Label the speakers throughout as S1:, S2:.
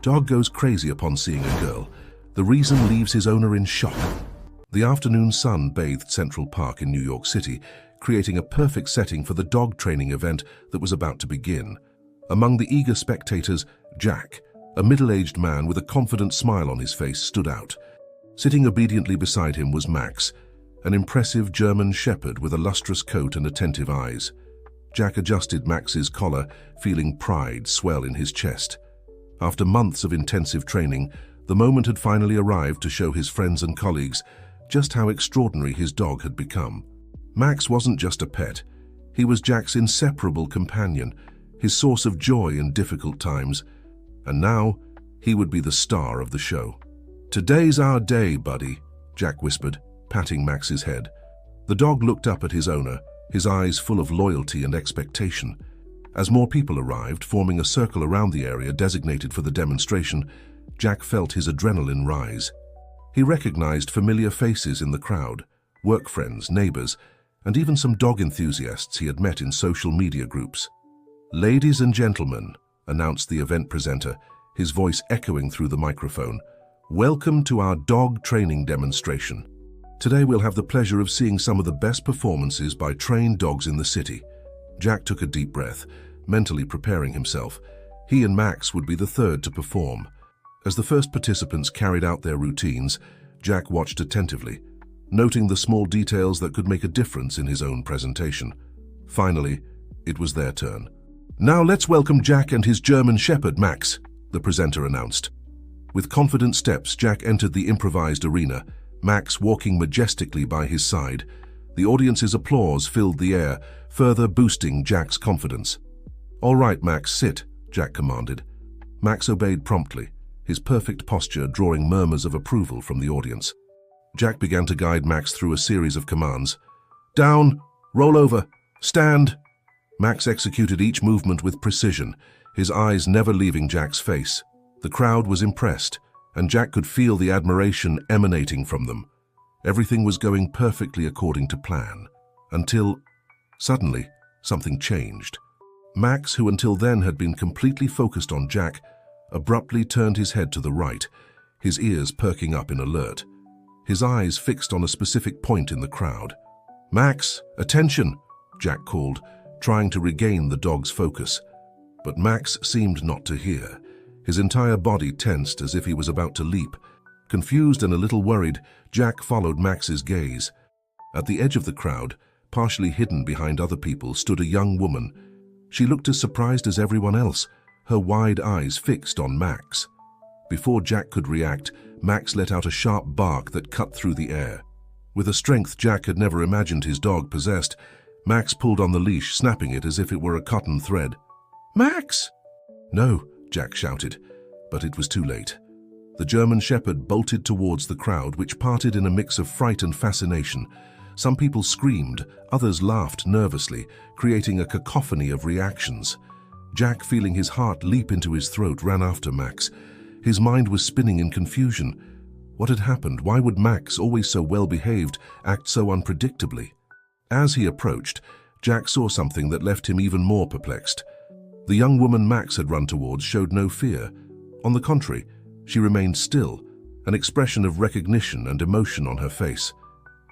S1: Dog goes crazy upon seeing a girl. The reason leaves his owner in shock. The afternoon sun bathed Central Park in New York City, creating a perfect setting for the dog training event that was about to begin. Among the eager spectators, Jack, a middle-aged man with a confident smile on his face, stood out. Sitting obediently beside him was Max, an impressive German shepherd with a lustrous coat and attentive eyes. Jack adjusted Max's collar, feeling pride swell in his chest. After months of intensive training, the moment had finally arrived to show his friends and colleagues just how extraordinary his dog had become. Max wasn't just a pet. He was Jack's inseparable companion, his source of joy in difficult times, and now he would be the star of the show. "Today's our day, buddy," Jack whispered, patting Max's head. The dog looked up at his owner, his eyes full of loyalty and expectation. As more people arrived, forming a circle around the area designated for the demonstration, Jack felt his adrenaline rise. He recognized familiar faces in the crowd, work friends, neighbors, and even some dog enthusiasts he had met in social media groups. "Ladies and gentlemen," announced the event presenter, his voice echoing through the microphone, "welcome to our dog training demonstration. Today we'll have the pleasure of seeing some of the best performances by trained dogs in the city." Jack took a deep breath, mentally preparing himself. He and Max would be the third to perform. As the first participants carried out their routines, Jack watched attentively, noting the small details that could make a difference in his own presentation. Finally, it was their turn. "Now let's welcome Jack and his German shepherd, Max," the presenter announced. With confident steps, Jack entered the improvised arena, Max walking majestically by his side. The audience's applause filled the air, further boosting Jack's confidence. "All right, Max, sit," Jack commanded. Max obeyed promptly, his perfect posture drawing murmurs of approval from the audience. Jack began to guide Max through a series of commands. "Down, roll over, stand." Max executed each movement with precision, his eyes never leaving Jack's face. The crowd was impressed, and Jack could feel the admiration emanating from them. Everything was going perfectly according to plan, until, suddenly, something changed. Max, who until then had been completely focused on Jack, abruptly turned his head to the right, his ears perking up in alert. His eyes fixed on a specific point in the crowd. "Max, attention!" Jack called, trying to regain the dog's focus. But Max seemed not to hear. His entire body tensed as if he was about to leap. Confused and a little worried, Jack followed Max's gaze. At the edge of the crowd, partially hidden behind other people, stood a young woman. She looked as surprised as everyone else, her wide eyes fixed on Max. Before Jack could react, Max let out a sharp bark that cut through the air. With a strength Jack had never imagined his dog possessed, Max pulled on the leash, snapping it as if it were a cotton thread. "Max!" "No," Jack shouted, but it was too late. The German shepherd bolted towards the crowd, which parted in a mix of fright and fascination. Some people screamed, others laughed nervously, creating a cacophony of reactions. Jack, feeling his heart leap into his throat, ran after Max. His mind was spinning in confusion. What had happened? Why would Max, always so well-behaved, act so unpredictably? As he approached, Jack saw something that left him even more perplexed. The young woman Max had run towards showed no fear. On the contrary, she remained still, an expression of recognition and emotion on her face.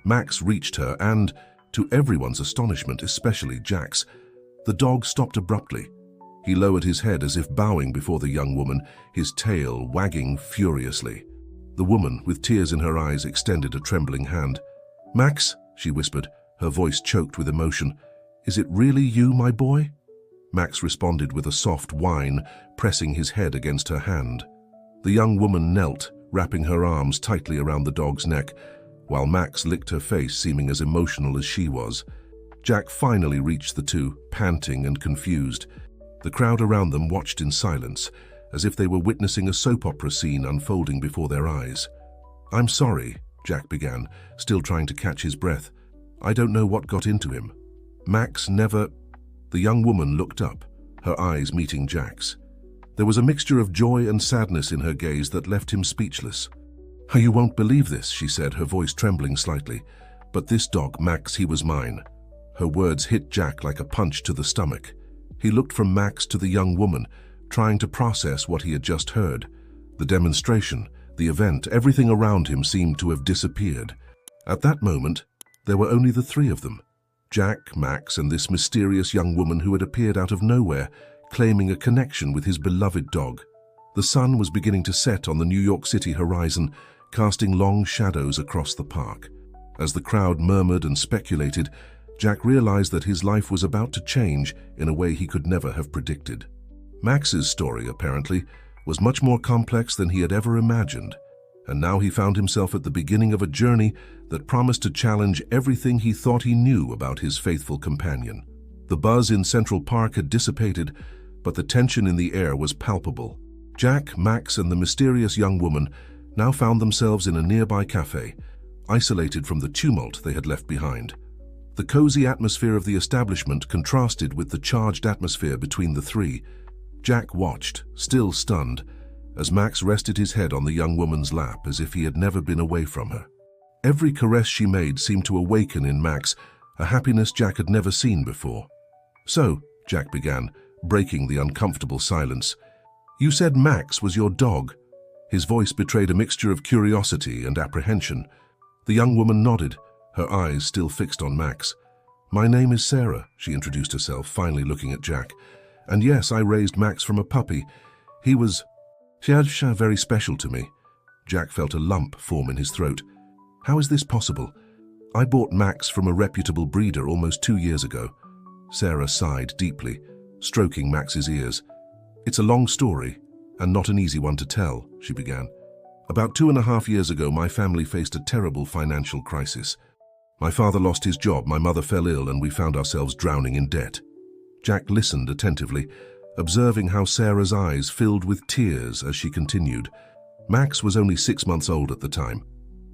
S1: Max reached her and, to everyone's astonishment, especially Jack's, the dog stopped abruptly. He lowered his head as if bowing before the young woman, his tail wagging furiously. The woman, with tears in her eyes, extended a trembling hand. "Max," she whispered, her voice choked with emotion, "is it really you, my boy?" Max responded with a soft whine, pressing his head against her hand. The young woman knelt, wrapping her arms tightly around the dog's neck, while Max licked her face, seeming as emotional as she was. Jack finally reached the two, panting and confused. The crowd around them watched in silence, as if they were witnessing a soap opera scene unfolding before their eyes. "I'm sorry," Jack began, still trying to catch his breath. "I don't know what got into him. Max never—" The young woman looked up, her eyes meeting Jack's. There was a mixture of joy and sadness in her gaze that left him speechless. "You won't believe this," she said, her voice trembling slightly. "But this dog, Max, he was mine." Her words hit Jack like a punch to the stomach. He looked from Max to the young woman, trying to process what he had just heard. The demonstration, the event, everything around him seemed to have disappeared. At that moment, there were only the three of them. Jack, Max, and this mysterious young woman who had appeared out of nowhere, claiming a connection with his beloved dog. The sun was beginning to set on the New York City horizon, casting long shadows across the park. As the crowd murmured and speculated, Jack realized that his life was about to change in a way he could never have predicted. Max's story, apparently, was much more complex than he had ever imagined, and now he found himself at the beginning of a journey that promised to challenge everything he thought he knew about his faithful companion. The buzz in Central Park had dissipated, but the tension in the air was palpable. Jack, Max, and the mysterious young woman now found themselves in a nearby cafe, isolated from the tumult they had left behind. The cozy atmosphere of the establishment contrasted with the charged atmosphere between the three. Jack watched, still stunned, as Max rested his head on the young woman's lap as if he had never been away from her. Every caress she made seemed to awaken in Max a happiness Jack had never seen before. "So," Jack began, breaking the uncomfortable silence, "you said Max was your dog?" His voice betrayed a mixture of curiosity and apprehension. The young woman nodded, her eyes still fixed on Max. "My name is Sarah," she introduced herself, finally looking at Jack. "And yes, I raised Max from a puppy. He was very special to me." Jack felt a lump form in his throat. "How is this possible? I bought Max from a reputable breeder almost 2 years ago." Sarah sighed deeply, stroking Max's ears. "It's a long story, and not an easy one to tell," she began. "About 2.5 years ago, my family faced a terrible financial crisis. My father lost his job, my mother fell ill, and we found ourselves drowning in debt." Jack listened attentively, observing how Sarah's eyes filled with tears as she continued. "Max was only 6 months old at the time.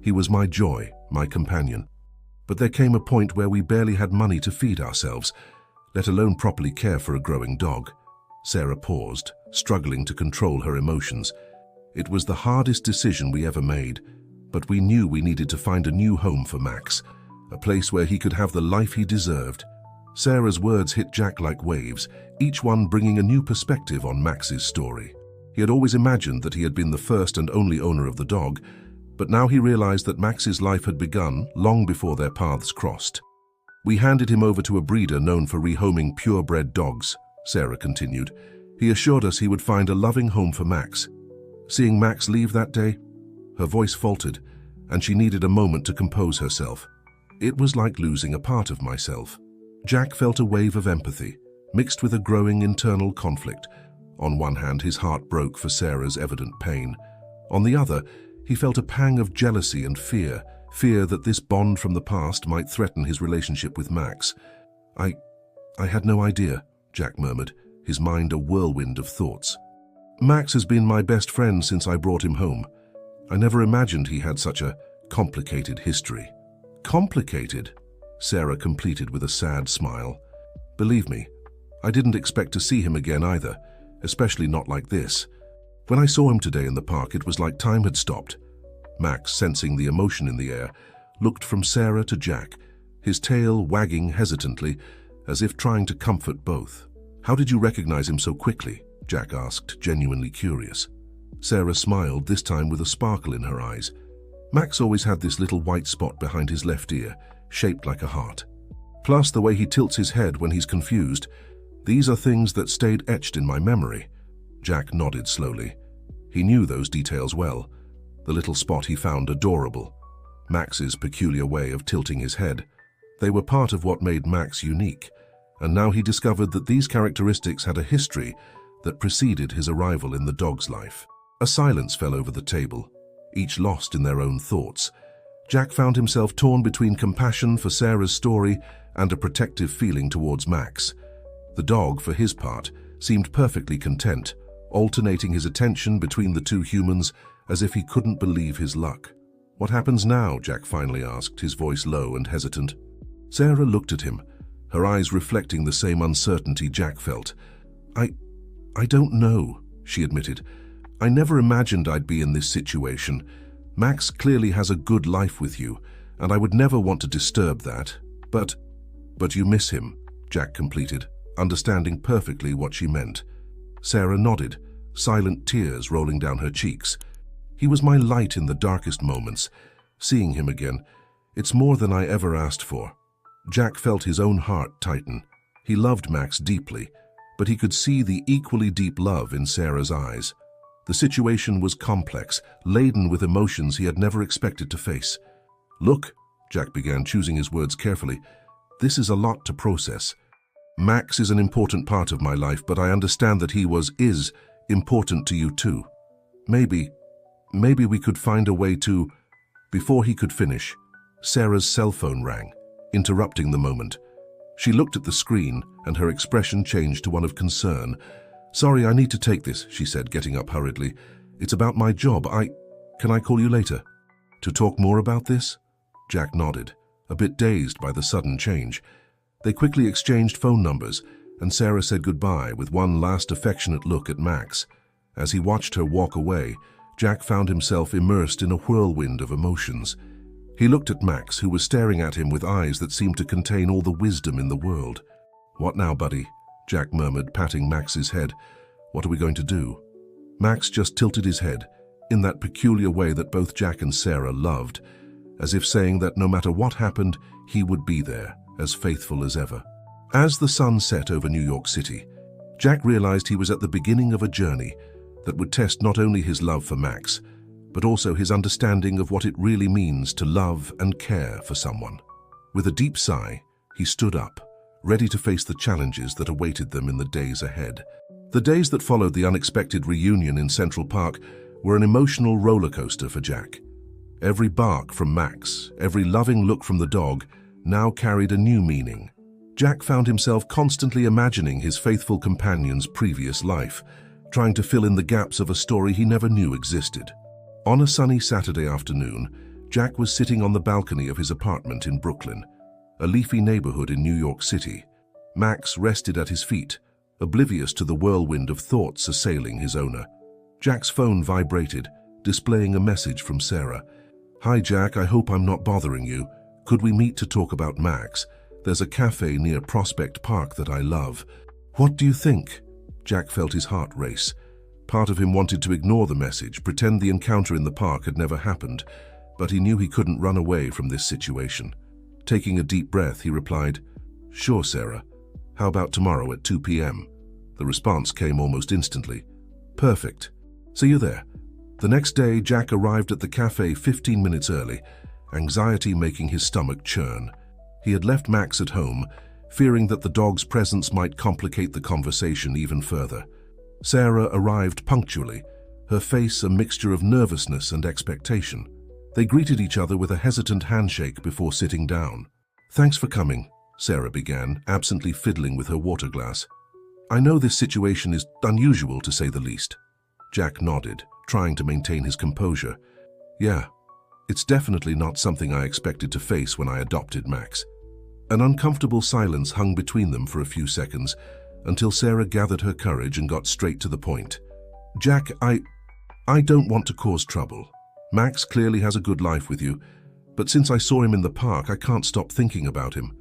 S1: He was my joy, my companion. But there came a point where we barely had money to feed ourselves, let alone properly care for a growing dog." Sarah paused, struggling to control her emotions. "It was the hardest decision we ever made, but we knew we needed to find a new home for Max, a place where he could have the life he deserved." Sarah's words hit Jack like waves, each one bringing a new perspective on Max's story. He had always imagined that he had been the first and only owner of the dog, but now he realized that Max's life had begun long before their paths crossed. "We handed him over to a breeder known for rehoming purebred dogs," Sarah continued. "He assured us he would find a loving home for Max. Seeing Max leave that day," her voice faltered, and she needed a moment to compose herself. "It was like losing a part of myself." Jack felt a wave of empathy, mixed with a growing internal conflict. On one hand, his heart broke for Sarah's evident pain. On the other, he felt a pang of jealousy and fear that this bond from the past might threaten his relationship with Max. I had no idea," Jack murmured, his mind a whirlwind of thoughts. "Max has been my best friend since I brought him home. I never imagined he had such a complicated history." "Complicated?" Sarah completed with a sad smile. "Believe me, I didn't expect to see him again either, especially not like this. When I saw him today in the park, it was like time had stopped." Max, sensing the emotion in the air, looked from Sarah to Jack, his tail wagging hesitantly, as if trying to comfort both. "How did you recognize him so quickly?" Jack asked, genuinely curious. Sarah smiled, this time with a sparkle in her eyes. "Max always had this little white spot behind his left ear, shaped like a heart. Plus the way he tilts his head when he's confused. These are things that stayed etched in my memory." Jack nodded slowly. He knew those details well. The little spot he found adorable. Max's peculiar way of tilting his head. They were part of what made Max unique, and now he discovered that these characteristics had a history that preceded his arrival in the dog's life. A silence fell over the table, each lost in their own thoughts. Jack found himself torn between compassion for Sarah's story and a protective feeling towards Max. The dog, for his part, seemed perfectly content, alternating his attention between the two humans as if he couldn't believe his luck. "What happens now?" Jack finally asked, his voice low and hesitant. Sarah looked at him, her eyes reflecting the same uncertainty Jack felt. I don't know," she admitted. "I never imagined I'd be in this situation. Max clearly has a good life with you, and I would never want to disturb that. But you miss him," Jack completed, understanding perfectly what she meant. Sarah nodded, silent tears rolling down her cheeks. He was my light in the darkest moments. Seeing him again, it's more than I ever asked for. Jack felt his own heart tighten. He loved Max deeply, but he could see the equally deep love in Sarah's eyes. The situation was complex, laden with emotions he had never expected to face. "Look," Jack began, choosing his words carefully, "this is a lot to process. Max is an important part of my life, but I understand that he is important to you too. Maybe we could find a way to—" Before he could finish, Sarah's cell phone rang, interrupting the moment. She looked at the screen, and her expression changed to one of concern. "Sorry, I need to take this," she said, getting up hurriedly. "It's about my job. Can I call you later? To talk more about this?" Jack nodded, a bit dazed by the sudden change. They quickly exchanged phone numbers, and Sarah said goodbye with one last affectionate look at Max. As he watched her walk away, Jack found himself immersed in a whirlwind of emotions. He looked at Max, who was staring at him with eyes that seemed to contain all the wisdom in the world. "What now, buddy?" Jack murmured, patting Max's head. "What are we going to do?" Max just tilted his head, in that peculiar way that both Jack and Sarah loved, as if saying that no matter what happened, he would be there, as faithful as ever. As the sun set over New York City, Jack realized he was at the beginning of a journey that would test not only his love for Max, but also his understanding of what it really means to love and care for someone. With a deep sigh, he stood up, ready to face the challenges that awaited them in the days ahead. The days that followed the unexpected reunion in Central Park were an emotional roller coaster for Jack. Every bark from Max, every loving look from the dog, now carried a new meaning. Jack found himself constantly imagining his faithful companion's previous life, trying to fill in the gaps of a story he never knew existed. On a sunny Saturday afternoon, Jack was sitting on the balcony of his apartment in Brooklyn, a leafy neighborhood in New York City. Max rested at his feet, oblivious to the whirlwind of thoughts assailing his owner. Jack's phone vibrated, displaying a message from Sarah. "Hi Jack, I hope I'm not bothering you. Could we meet to talk about Max? There's a cafe near Prospect Park that I love. What do you think?" Jack felt his heart race. Part of him wanted to ignore the message, pretend the encounter in the park had never happened, but he knew he couldn't run away from this situation. Taking a deep breath, he replied, "Sure, Sarah. How about tomorrow at 2 p.m.? The response came almost instantly. "Perfect. See you there." The next day, Jack arrived at the cafe 15 minutes early, anxiety making his stomach churn. He had left Max at home, fearing that the dog's presence might complicate the conversation even further. Sarah arrived punctually, her face a mixture of nervousness and expectation. They greeted each other with a hesitant handshake before sitting down. "Thanks for coming," Sarah began, absently fiddling with her water glass. "I know this situation is unusual, to say the least." Jack nodded, trying to maintain his composure. "Yeah, it's definitely not something I expected to face when I adopted Max." An uncomfortable silence hung between them for a few seconds, until Sarah gathered her courage and got straight to the point. "Jack, I don't want to cause trouble. Max clearly has a good life with you, but since I saw him in the park, I can't stop thinking about him.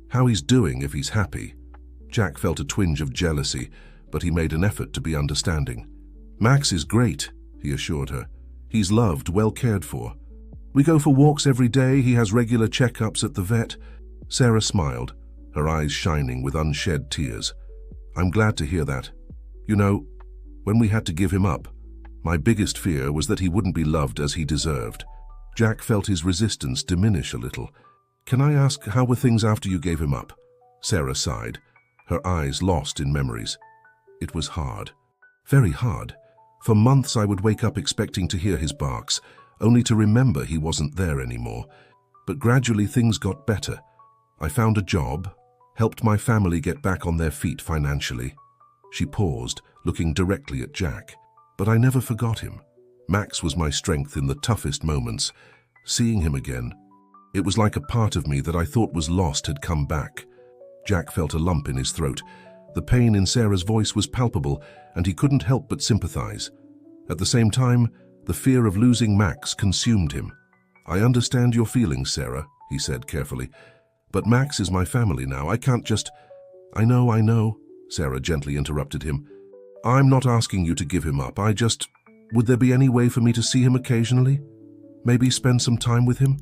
S1: How he's doing, if he's happy." Jack felt a twinge of jealousy, but he made an effort to be understanding. "Max is great," he assured her. "He's loved, well cared for. We go for walks every day, he has regular checkups at the vet." Sarah smiled, her eyes shining with unshed tears. "I'm glad to hear that. You know, when we had to give him up, my biggest fear was that he wouldn't be loved as he deserved." Jack felt his resistance diminish a little. "Can I ask, how were things after you gave him up?" Sarah sighed, her eyes lost in memories. "It was hard. Very hard. For months I would wake up expecting to hear his barks, only to remember he wasn't there anymore. But gradually things got better. I found a job, helped my family get back on their feet financially." She paused, looking directly at Jack. "But I never forgot him. Max was my strength in the toughest moments. Seeing him again, it was like a part of me that I thought was lost had come back." Jack felt a lump in his throat. The pain in Sarah's voice was palpable, and he couldn't help but sympathize. At the same time, the fear of losing Max consumed him. "I understand your feelings, Sarah," he said carefully. "But Max is my family now. I can't just—" I know," Sarah gently interrupted him. I'm not asking you to give him up. Would there be any way for me to see him occasionally? Maybe spend some time with him?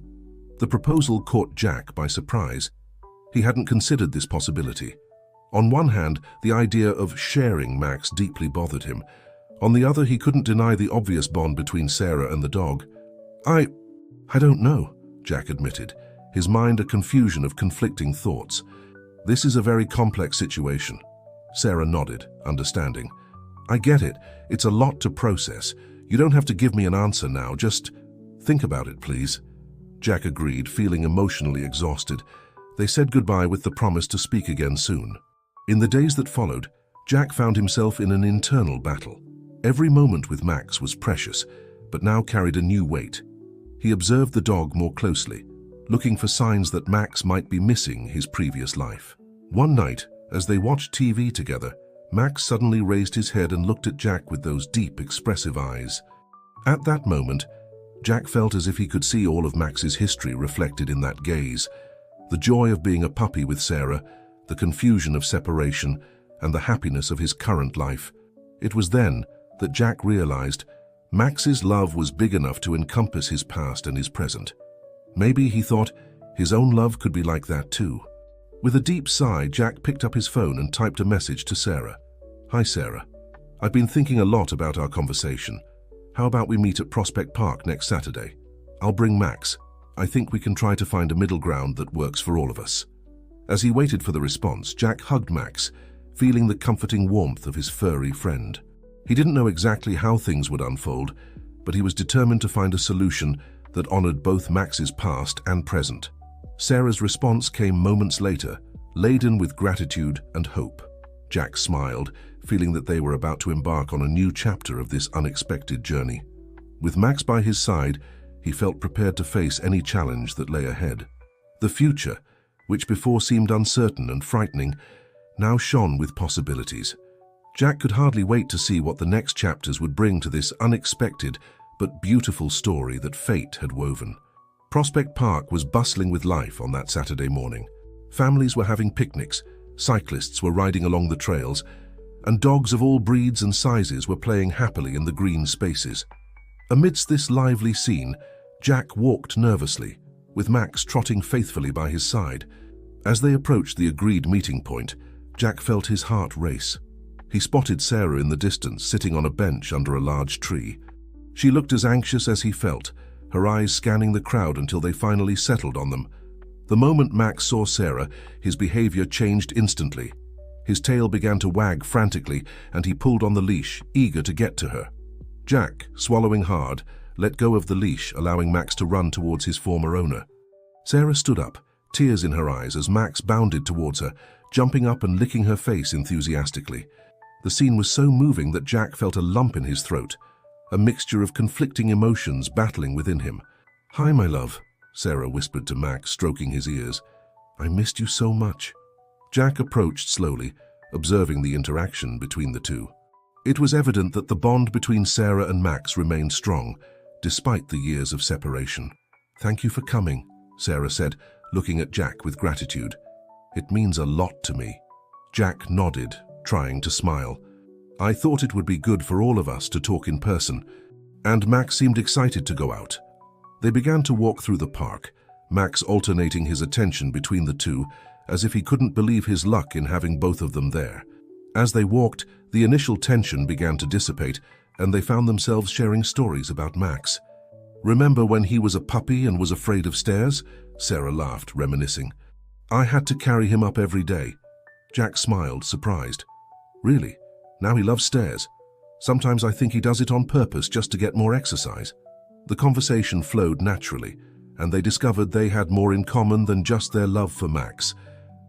S1: The proposal caught Jack by surprise. He hadn't considered this possibility. On one hand, the idea of sharing Max deeply bothered him. On the other, he couldn't deny the obvious bond between Sarah and the dog. I don't know, Jack admitted, his mind a confusion of conflicting thoughts. This is a very complex situation. Sarah nodded, understanding. I get it. It's a lot to process. You don't have to give me an answer now. Just think about it, please. Jack agreed, feeling emotionally exhausted. They said goodbye with the promise to speak again soon. In the days that followed, Jack found himself in an internal battle. Every moment with Max was precious, but now carried a new weight. He observed the dog more closely, looking for signs that Max might be missing his previous life. One night, as they watched TV together, Max suddenly raised his head and looked at Jack with those deep, expressive eyes. At that moment, Jack felt as if he could see all of Max's history reflected in that gaze. The joy of being a puppy with Sarah, the confusion of separation, and the happiness of his current life. It was then that Jack realized Max's love was big enough to encompass his past and his present. Maybe, he thought, his own love could be like that too. With a deep sigh, Jack picked up his phone and typed a message to Sarah. Hi Sarah, I've been thinking a lot about our conversation. How about we meet at Prospect Park next Saturday? I'll bring Max. I think we can try to find a middle ground that works for all of us. As he waited for the response, Jack hugged Max, feeling the comforting warmth of his furry friend. He didn't know exactly how things would unfold, but he was determined to find a solution that honored both Max's past and present. Sarah's response came moments later, laden with gratitude and hope. Jack smiled, feeling that they were about to embark on a new chapter of this unexpected journey. With Max by his side, he felt prepared to face any challenge that lay ahead. The future, which before seemed uncertain and frightening, now shone with possibilities. Jack could hardly wait to see what the next chapters would bring to this unexpected but beautiful story that fate had woven. Prospect Park was bustling with life on that Saturday morning. Families were having picnics, cyclists were riding along the trails, and dogs of all breeds and sizes were playing happily in the green spaces. Amidst this lively scene, Jack walked nervously, with Max trotting faithfully by his side. As they approached the agreed meeting point, Jack felt his heart race. He spotted Sarah in the distance, sitting on a bench under a large tree. She looked as anxious as he felt, her eyes scanning the crowd until they finally settled on them. The moment Max saw Sarah, his behavior changed instantly. His tail began to wag frantically, and he pulled on the leash, eager to get to her. Jack, swallowing hard, let go of the leash, allowing Max to run towards his former owner. Sarah stood up, tears in her eyes as Max bounded towards her, jumping up and licking her face enthusiastically. The scene was so moving that Jack felt a lump in his throat, a mixture of conflicting emotions battling within him. "Hi, my love," Sarah whispered to Max, stroking his ears. "I missed you so much." Jack approached slowly, observing the interaction between the two. It was evident that the bond between Sarah and Max remained strong, despite the years of separation. "Thank you for coming," Sarah said, looking at Jack with gratitude. "It means a lot to me." Jack nodded, trying to smile. "I thought it would be good for all of us to talk in person," and Max seemed excited to go out. They began to walk through the park, Max alternating his attention between the two, as if he couldn't believe his luck in having both of them there. As they walked, the initial tension began to dissipate, and they found themselves sharing stories about Max. "Remember when he was a puppy and was afraid of stairs?" Sarah laughed, reminiscing. "I had to carry him up every day." Jack smiled, surprised. "Really? Now he loves stairs? Sometimes I think he does it on purpose just to get more exercise." The conversation flowed naturally, and they discovered they had more in common than just their love for Max.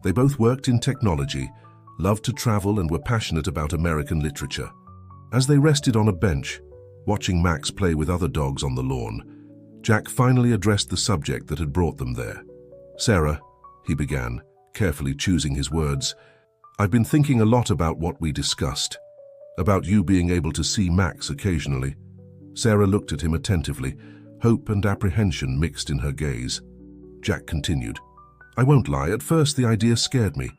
S1: They both worked in technology, loved to travel, and were passionate about American literature. As they rested on a bench, watching Max play with other dogs on the lawn, Jack finally addressed the subject that had brought them there. "Sarah," he began, carefully choosing his words, "I've been thinking a lot about what we discussed, about you being able to see Max occasionally." Sarah looked at him attentively, hope and apprehension mixed in her gaze. Jack continued, "I won't lie, at first the idea scared me.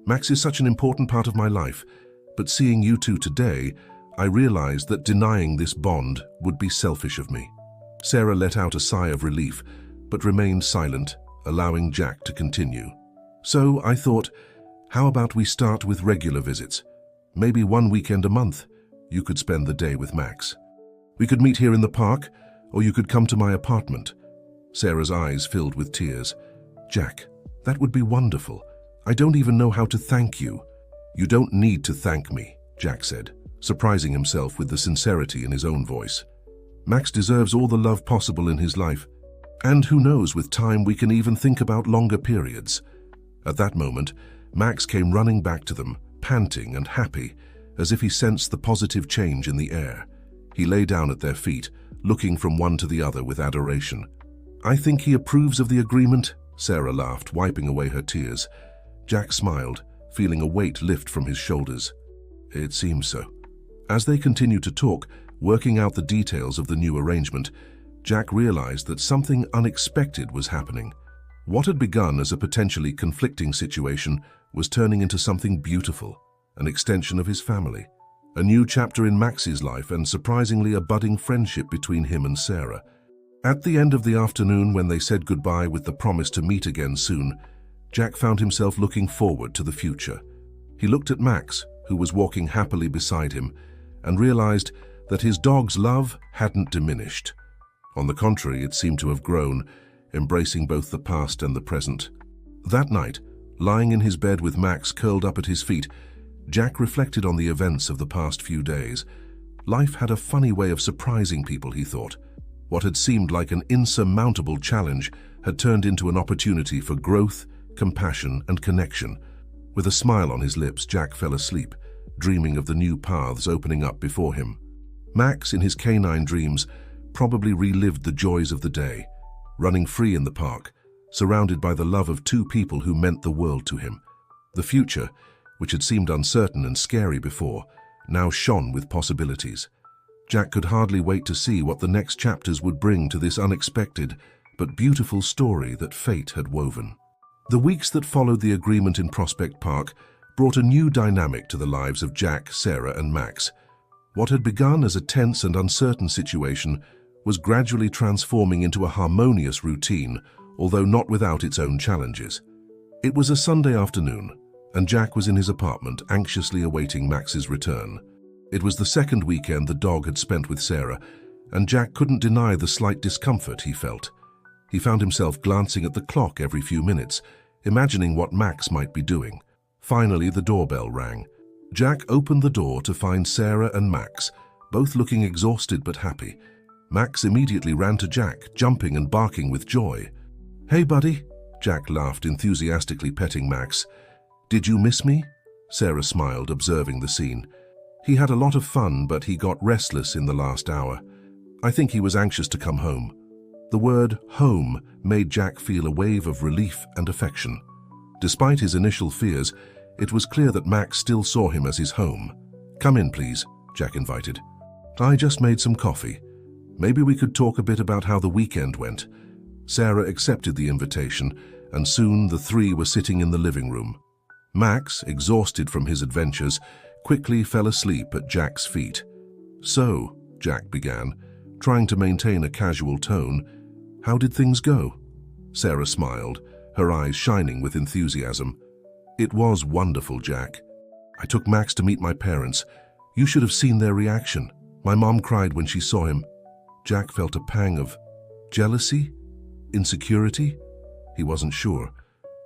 S1: Max is such an important part of my life, But seeing you two today, I realized that denying this bond would be selfish of me." Sarah let out a sigh of relief, but remained silent, allowing Jack to continue. "So I thought, how about we start with regular visits? Maybe one weekend a month. You could spend the day with Max. We could meet here in the park, or you could come to my apartment." Sarah's eyes filled with tears. "Jack, that would be wonderful. I don't even know how to thank you." "You don't need to thank me," Jack said, surprising himself with the sincerity in his own voice. "Max deserves all the love possible in his life. And who knows, with time we can even think about longer periods." At that moment, Max came running back to them, panting and happy, as if he sensed the positive change in the air. He lay down at their feet, looking from one to the other with adoration. "I think he approves of the agreement," Sarah laughed, wiping away her tears. Jack smiled, feeling a weight lift from his shoulders. "It seems so." As they continued to talk, working out the details of the new arrangement, Jack realized that something unexpected was happening. What had begun as a potentially conflicting situation was turning into something beautiful, an extension of his family. A new chapter in Max's life, and surprisingly a budding friendship between him and Sarah. At the end of the afternoon, when they said goodbye with the promise to meet again soon, Jack found himself looking forward to the future. He looked at Max, who was walking happily beside him, and realized that his dog's love hadn't diminished. On the contrary, it seemed to have grown, embracing both the past and the present. That night, lying in his bed with Max curled up at his feet, Jack reflected on the events of the past few days. Life had a funny way of surprising people, he thought. What had seemed like an insurmountable challenge had turned into an opportunity for growth, compassion, and connection. With a smile on his lips, Jack fell asleep, dreaming of the new paths opening up before him. Max, in his canine dreams, probably relived the joys of the day, running free in the park, surrounded by the love of two people who meant the world to him. The future, which had seemed uncertain and scary before, now shone with possibilities. Jack could hardly wait to see what the next chapters would bring to this unexpected but beautiful story that fate had woven. The weeks that followed the agreement in Prospect Park brought a new dynamic to the lives of Jack, Sarah, and Max. What had begun as a tense and uncertain situation was gradually transforming into a harmonious routine, although not without its own challenges. It was a Sunday afternoon, and Jack was in his apartment, anxiously awaiting Max's return. It was the second weekend the dog had spent with Sarah, and Jack couldn't deny the slight discomfort he felt. He found himself glancing at the clock every few minutes, imagining what Max might be doing. Finally, the doorbell rang. Jack opened the door to find Sarah and Max, both looking exhausted but happy. Max immediately ran to Jack, jumping and barking with joy. "Hey, buddy," Jack laughed, enthusiastically petting Max. "Did you miss me?" Sarah smiled, observing the scene. "He had a lot of fun, but he got restless in the last hour. I think he was anxious to come home." The word home made Jack feel a wave of relief and affection. Despite his initial fears, it was clear that Max still saw him as his home. "Come in, please," Jack invited. "I just made some coffee. Maybe we could talk a bit about how the weekend went." Sarah accepted the invitation, and soon the three were sitting in the living room. Max, exhausted from his adventures, quickly fell asleep at Jack's feet. "So," Jack began, trying to maintain a casual tone, "how did things go?" Sarah smiled, her eyes shining with enthusiasm. "It was wonderful, Jack. I took Max to meet my parents. You should have seen their reaction. My mom cried when she saw him." Jack felt a pang of jealousy? Insecurity? He wasn't sure,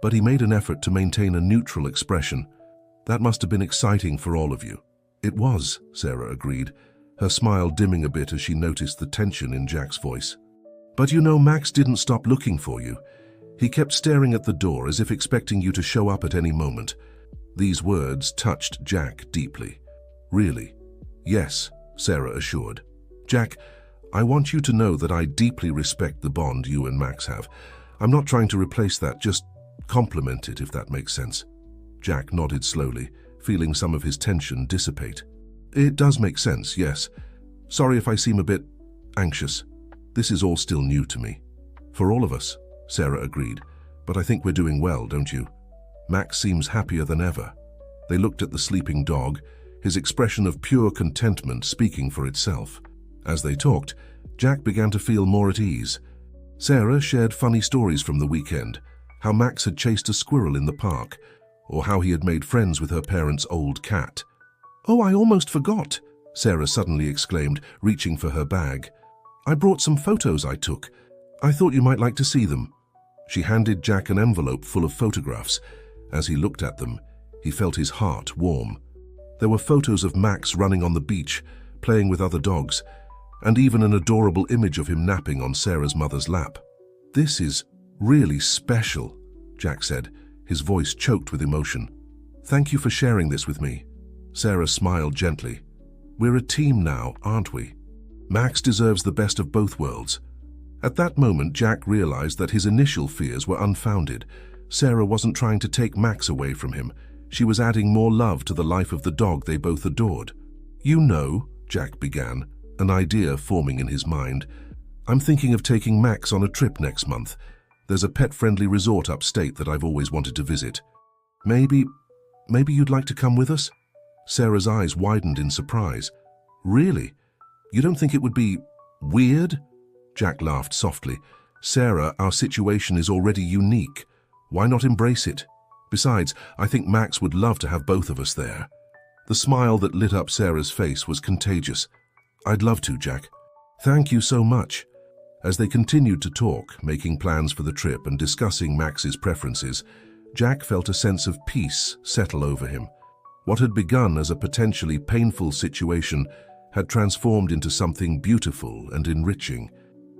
S1: but he made an effort to maintain a neutral expression. "That must have been exciting for all of you." "It was," Sarah agreed, her smile dimming a bit as she noticed the tension in Jack's voice. "But you know, Max didn't stop looking for you. He kept staring at the door as if expecting you to show up at any moment." These words touched Jack deeply. "Really?" "Yes," Sarah assured. "Jack, I want you to know that I deeply respect the bond you and Max have. I'm not trying to replace that, just complement it, if that makes sense." Jack nodded slowly, feeling some of his tension dissipate. "It does make sense, yes. Sorry if I seem a bit anxious. This is all still new to me." "For all of us," Sarah agreed, "but I think we're doing well, don't you?" Max seems happier than ever. They looked at the sleeping dog, his expression of pure contentment speaking for itself. As they talked, Jack began to feel more at ease. Sarah shared funny stories from the weekend, how Max had chased a squirrel in the park, or how he had made friends with her parents' old cat. "Oh, I almost forgot," Sarah suddenly exclaimed, reaching for her bag. "I brought some photos I took. I thought you might like to see them." She handed Jack an envelope full of photographs. As he looked at them, he felt his heart warm. There were photos of Max running on the beach, playing with other dogs, and even an adorable image of him napping on Sarah's mother's lap. "This is really special," Jack said, his voice choked with emotion. "Thank you for sharing this with me." Sarah smiled gently. "We're a team now, aren't we? Max deserves the best of both worlds." At that moment, Jack realized that his initial fears were unfounded. Sarah wasn't trying to take Max away from him. She was adding more love to the life of the dog they both adored. "You know," Jack began, an idea forming in his mind, "I'm thinking of taking Max on a trip next month. There's a pet-friendly resort upstate that I've always wanted to visit. Maybe you'd like to come with us?" Sarah's eyes widened in surprise. "Really? You don't think it would be weird?" Jack laughed softly. "Sarah, our situation is already unique. Why not embrace it? Besides, I think Max would love to have both of us there." The smile that lit up Sarah's face was contagious. "I'd love to, Jack. Thank you so much." As they continued to talk, making plans for the trip and discussing Max's preferences, Jack felt a sense of peace settle over him. What had begun as a potentially painful situation had transformed into something beautiful and enriching.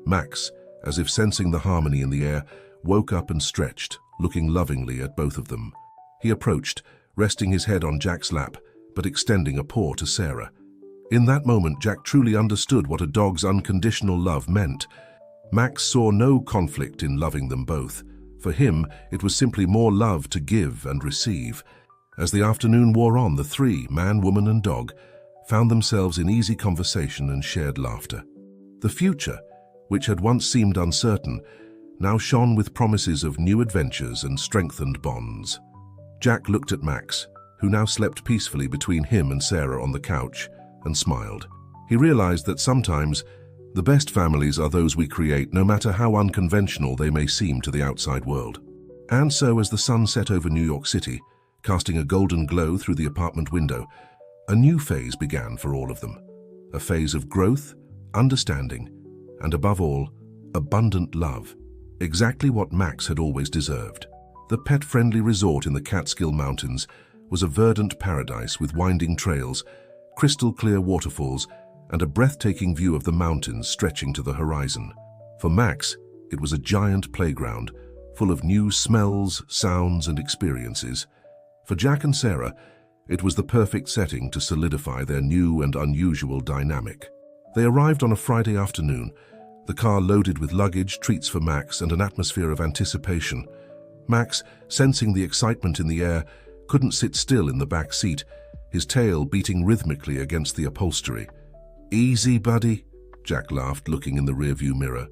S1: Max, as if sensing the harmony in the air, woke up and stretched, looking lovingly at both of them. He approached, resting his head on Jack's lap, but extending a paw to Sarah. In that moment, Jack truly understood what a dog's unconditional love meant. Max saw no conflict in loving them both. For him, it was simply more love to give and receive. As the afternoon wore on, the three, man, woman, and dog, found themselves in easy conversation and shared laughter. The future, which had once seemed uncertain, now shone with promises of new adventures and strengthened bonds. Jack looked at Max, who now slept peacefully between him and Sarah on the couch, and smiled. He realized that sometimes the best families are those we create, no matter how unconventional they may seem to the outside world. And so, as the sun set over New York City, casting a golden glow through the apartment window, a new phase began for all of them. A phase of growth, understanding, and above all, abundant love. Exactly what Max had always deserved. The pet-friendly resort in the Catskill Mountains was a verdant paradise with winding trails, crystal-clear waterfalls, and a breathtaking view of the mountains stretching to the horizon. For Max, it was a giant playground, full of new smells, sounds, and experiences. For Jack and Sarah, it was the perfect setting to solidify their new and unusual dynamic. They arrived on a Friday afternoon, the car loaded with luggage, treats for Max, and an atmosphere of anticipation. Max, sensing the excitement in the air, couldn't sit still in the back seat, his tail beating rhythmically against the upholstery. "Easy, buddy," Jack laughed, looking in the rearview mirror.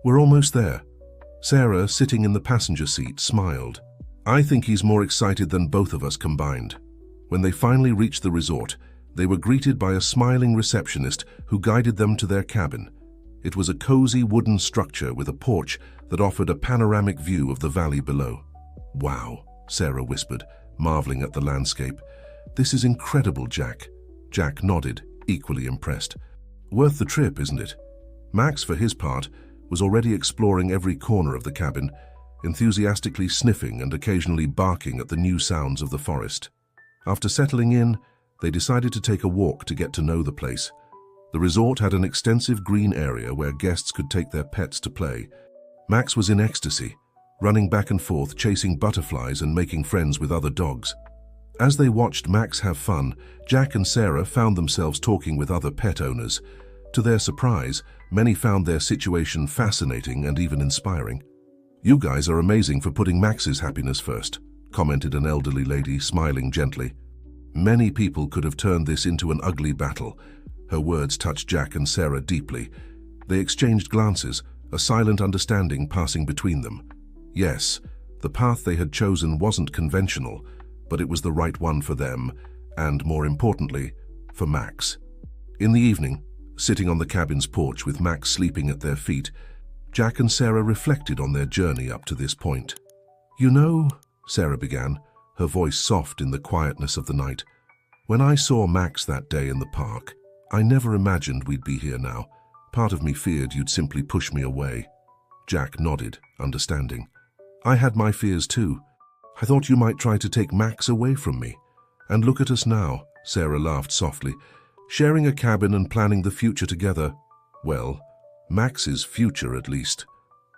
S1: "We're almost there." Sarah, sitting in the passenger seat, smiled. "I think he's more excited than both of us combined." When they finally reached the resort, they were greeted by a smiling receptionist who guided them to their cabin. It was a cozy wooden structure with a porch that offered a panoramic view of the valley below. "Wow," Sarah whispered, marveling at the landscape. "This is incredible, Jack." Jack nodded, equally impressed. "Worth the trip, isn't it?" Max, for his part, was already exploring every corner of the cabin, enthusiastically sniffing and occasionally barking at the new sounds of the forest. After settling in, they decided to take a walk to get to know the place. The resort had an extensive green area where guests could take their pets to play. Max was in ecstasy, running back and forth, chasing butterflies and making friends with other dogs. As they watched Max have fun, Jack and Sarah found themselves talking with other pet owners. To their surprise, many found their situation fascinating and even inspiring. "You guys are amazing for putting Max's happiness first," commented an elderly lady, smiling gently. "Many people could have turned this into an ugly battle." Her words touched Jack and Sarah deeply. They exchanged glances, a silent understanding passing between them. Yes, the path they had chosen wasn't conventional, but it was the right one for them, and, more importantly, for Max. In the evening, sitting on the cabin's porch with Max sleeping at their feet, Jack and Sarah reflected on their journey up to this point. "You know," Sarah began, her voice soft in the quietness of the night, "when I saw Max that day in the park, I never imagined we'd be here now. Part of me feared you'd simply push me away." Jack nodded, understanding. "I had my fears too. I thought you might try to take Max away from me. And look at us now," Sarah laughed softly, "sharing a cabin and planning the future together. Well, Max's future at least."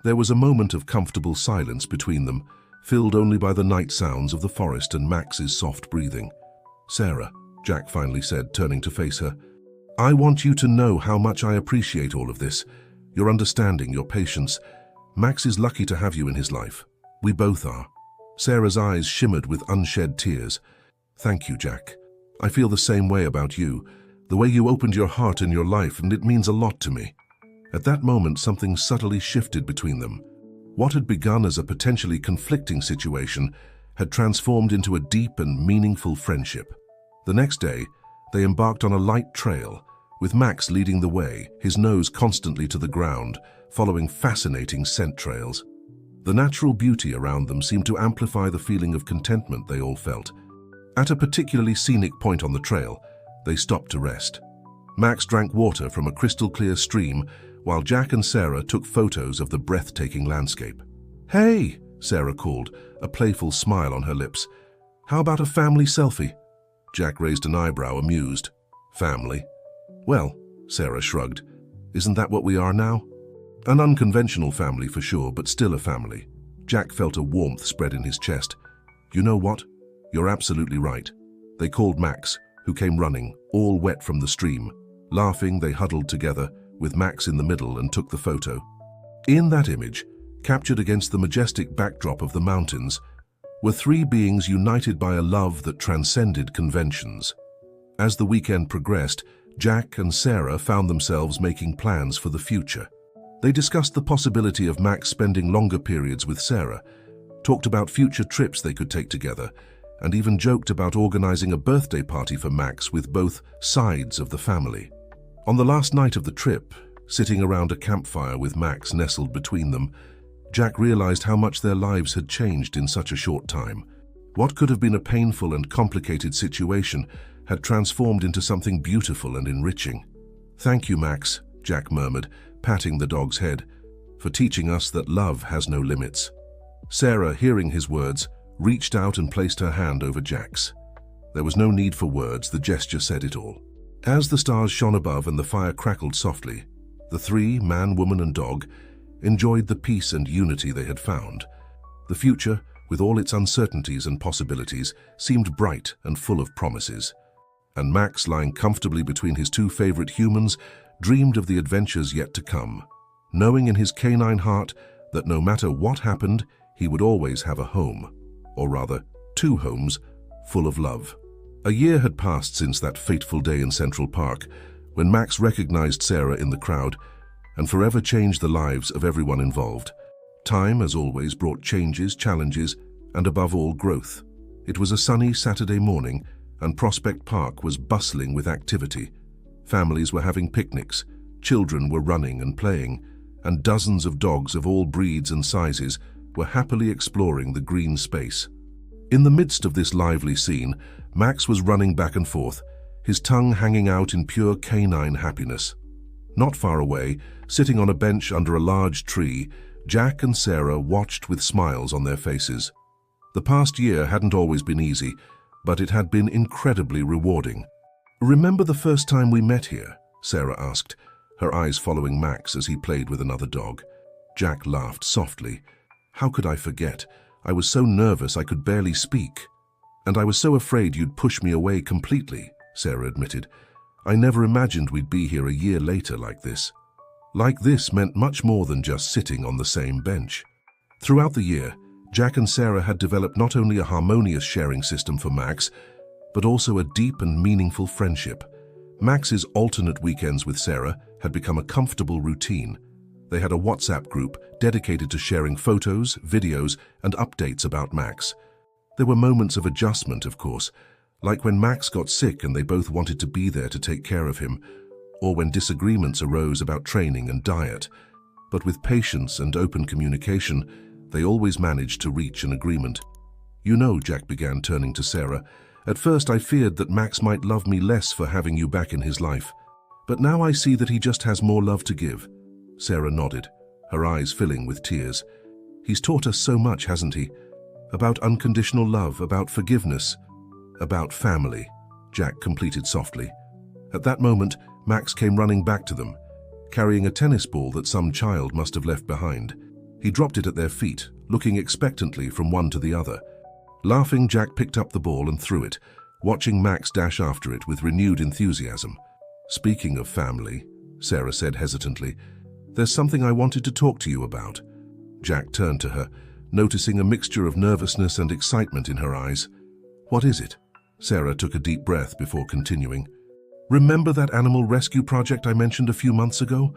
S1: There was a moment of comfortable silence between them, filled only by the night sounds of the forest and Max's soft breathing. "Sarah," Jack finally said, turning to face her, "I want you to know how much I appreciate all of this. Your understanding, your patience. Max is lucky to have you in his life. We both are." Sarah's eyes shimmered with unshed tears. "Thank you, Jack. I feel the same way about you. The way you opened your heart in your life, and it means a lot to me." At that moment, something subtly shifted between them. What had begun as a potentially conflicting situation had transformed into a deep and meaningful friendship. The next day, they embarked on a light trail, with Max leading the way, his nose constantly to the ground, following fascinating scent trails. The natural beauty around them seemed to amplify the feeling of contentment they all felt. At a particularly scenic point on the trail, they stopped to rest. Max drank water from a crystal-clear stream, while Jack and Sarah took photos of the breathtaking landscape. "Hey," Sarah called, a playful smile on her lips. "How about a family selfie?" Jack raised an eyebrow, amused. "Family? Well," Sarah shrugged, "isn't that what we are now? An unconventional family for sure, but still a family." Jack felt a warmth spread in his chest. "You know what? You're absolutely right." They called Max, who came running, all wet from the stream. Laughing, they huddled together, with Max in the middle, and took the photo. In that image, captured against the majestic backdrop of the mountains, were three beings united by a love that transcended conventions. As the weekend progressed, Jack and Sarah found themselves making plans for the future. They discussed the possibility of Max spending longer periods with Sarah, talked about future trips they could take together, and even joked about organizing a birthday party for Max with both sides of the family. On the last night of the trip, sitting around a campfire with Max nestled between them, Jack realized how much their lives had changed in such a short time. What could have been a painful and complicated situation had transformed into something beautiful and enriching. "Thank you, Max," Jack murmured, patting the dog's head, "for teaching us that love has no limits." Sarah, hearing his words, reached out and placed her hand over Jack's. There was no need for words, the gesture said it all. As the stars shone above and the fire crackled softly, the three, man, woman and dog, enjoyed the peace and unity they had found. The future, with all its uncertainties and possibilities, seemed bright and full of promises. And Max, lying comfortably between his two favorite humans, dreamed of the adventures yet to come, knowing in his canine heart that no matter what happened, he would always have a home, or rather, two homes, full of love. A year had passed since that fateful day in Central Park, when Max recognized Sarah in the crowd and forever changed the lives of everyone involved. Time, as always, brought changes, challenges, and above all, growth. It was a sunny Saturday morning, and Prospect Park was bustling with activity. Families were having picnics, children were running and playing, and dozens of dogs of all breeds and sizes were happily exploring the green space. In the midst of this lively scene, Max was running back and forth, his tongue hanging out in pure canine happiness. Not far away, sitting on a bench under a large tree, Jack and Sarah watched with smiles on their faces. The past year hadn't always been easy, but it had been incredibly rewarding. "Remember the first time we met here?" Sarah asked, her eyes following Max as he played with another dog. Jack laughed softly. "How could I forget? I was so nervous I could barely speak. And I was so afraid you'd push me away completely," Sarah admitted. "I never imagined we'd be here a year later like this." Like this meant much more than just sitting on the same bench. Throughout the year, Jack and Sarah had developed not only a harmonious sharing system for Max, but also a deep and meaningful friendship. Max's alternate weekends with Sarah had become a comfortable routine. They had a WhatsApp group dedicated to sharing photos, videos, and updates about Max. There were moments of adjustment, of course, Like when Max got sick and they both wanted to be there to take care of him, or when disagreements arose about training and diet. But with patience and open communication, they always managed to reach an agreement. "You know," Jack began, turning to Sarah, "at first I feared that Max might love me less for having you back in his life. But now I see that he just has more love to give." Sarah nodded, her eyes filling with tears. "He's taught us so much, hasn't he? About unconditional love, about forgiveness, about family," Jack completed softly. At that moment, Max came running back to them, carrying a tennis ball that some child must have left behind. He dropped it at their feet, looking expectantly from one to the other. Laughing, Jack picked up the ball and threw it, watching Max dash after it with renewed enthusiasm. "Speaking of family," Sarah said hesitantly, "there's something I wanted to talk to you about." Jack turned to her, noticing a mixture of nervousness and excitement in her eyes. "What is it?" Sarah took a deep breath before continuing. "Remember that animal rescue project I mentioned a few months ago?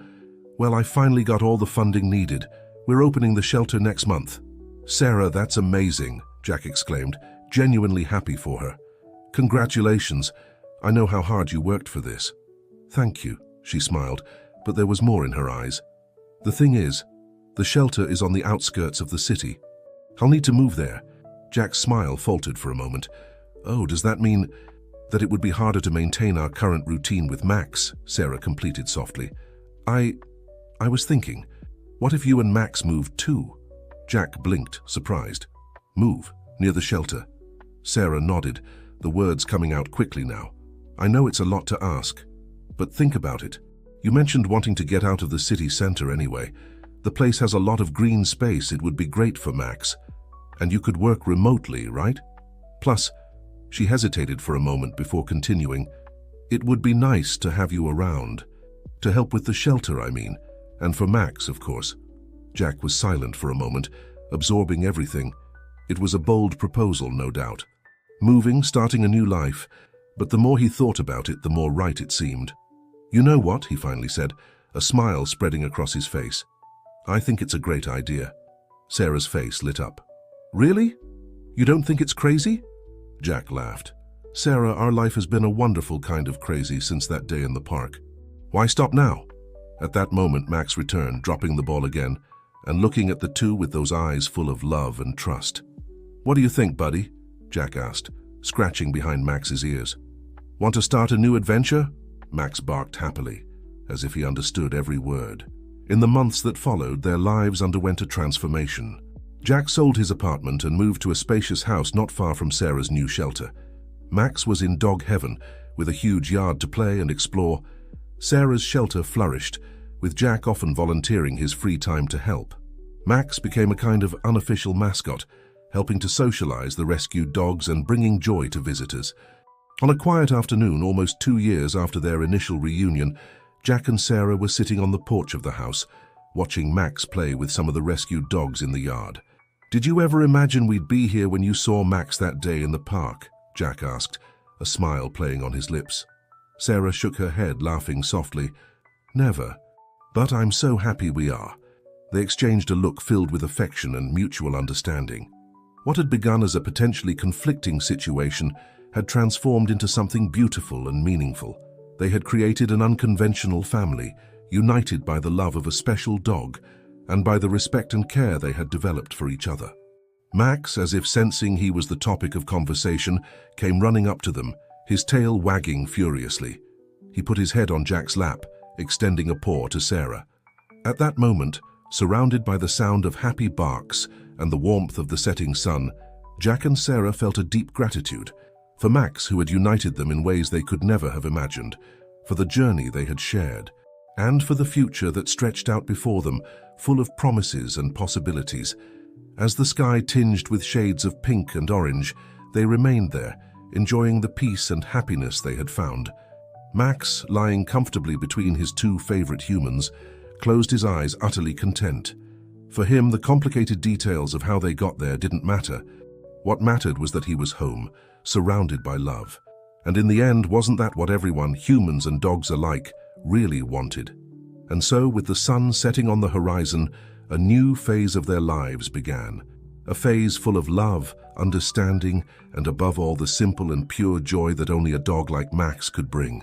S1: Well, I finally got all the funding needed. We're opening the shelter next month." "Sarah, that's amazing," Jack exclaimed, genuinely happy for her. "Congratulations. I know how hard you worked for this." "Thank you," she smiled, but there was more in her eyes. "The thing is, the shelter is on the outskirts of the city. I'll need to move there." Jack's smile faltered for a moment. "Oh, does that mean that it would be harder to maintain our current routine with Max?" Sarah completed softly. I was thinking, what if you and Max moved too?" Jack blinked, surprised. "Move? Near the shelter?" Sarah nodded, the words coming out quickly now. "I know it's a lot to ask, but think about it. You mentioned wanting to get out of the city center anyway. The place has a lot of green space. It would be great for Max. And you could work remotely, right? Plus," she hesitated for a moment before continuing, "it would be nice to have you around. To help with the shelter, I mean. And for Max, of course." Jack was silent for a moment, absorbing everything. It was a bold proposal, no doubt. Moving, starting a new life. But the more he thought about it, the more right it seemed. "You know what?" he finally said, a smile spreading across his face. "I think it's a great idea." Sarah's face lit up. "Really? You don't think it's crazy?" Jack laughed. "Sarah, our life has been a wonderful kind of crazy since that day in the park. Why stop now?" At that moment, Max returned, dropping the ball again, and looking at the two with those eyes full of love and trust. "What do you think, buddy?" Jack asked, scratching behind Max's ears. "Want to start a new adventure?" Max barked happily, as if he understood every word. In the months that followed, their lives underwent a transformation. Jack sold his apartment and moved to a spacious house not far from Sarah's new shelter. Max was in dog heaven, with a huge yard to play and explore. Sarah's shelter flourished, with Jack often volunteering his free time to help. Max became a kind of unofficial mascot, helping to socialize the rescued dogs and bringing joy to visitors. On a quiet afternoon, almost 2 years after their initial reunion, Jack and Sarah were sitting on the porch of the house, watching Max play with some of the rescued dogs in the yard. "Did you ever imagine we'd be here when you saw Max that day in the park?" Jack asked, a smile playing on his lips. Sarah shook her head, laughing softly. "Never. But I'm so happy we are." They exchanged a look filled with affection and mutual understanding. What had begun as a potentially conflicting situation had transformed into something beautiful and meaningful. They had created an unconventional family, united by the love of a special dog and by the respect and care they had developed for each other. Max, as if sensing he was the topic of conversation, came running up to them, his tail wagging furiously. He put his head on Jack's lap, extending a paw to Sarah. At that moment, surrounded by the sound of happy barks and the warmth of the setting sun, Jack and Sarah felt a deep gratitude for Max, who had united them in ways they could never have imagined, for the journey they had shared, and for the future that stretched out before them, full of promises and possibilities. As the sky tinged with shades of pink and orange, they remained there, enjoying the peace and happiness they had found. Max, lying comfortably between his two favorite humans, closed his eyes, utterly content. For him, the complicated details of how they got there didn't matter. What mattered was that he was home, surrounded by love. And in the end, wasn't that what everyone, humans and dogs alike, really wanted? And so, with the sun setting on the horizon, a new phase of their lives began. A phase full of love, understanding, and above all the simple and pure joy that only a dog like Max could bring.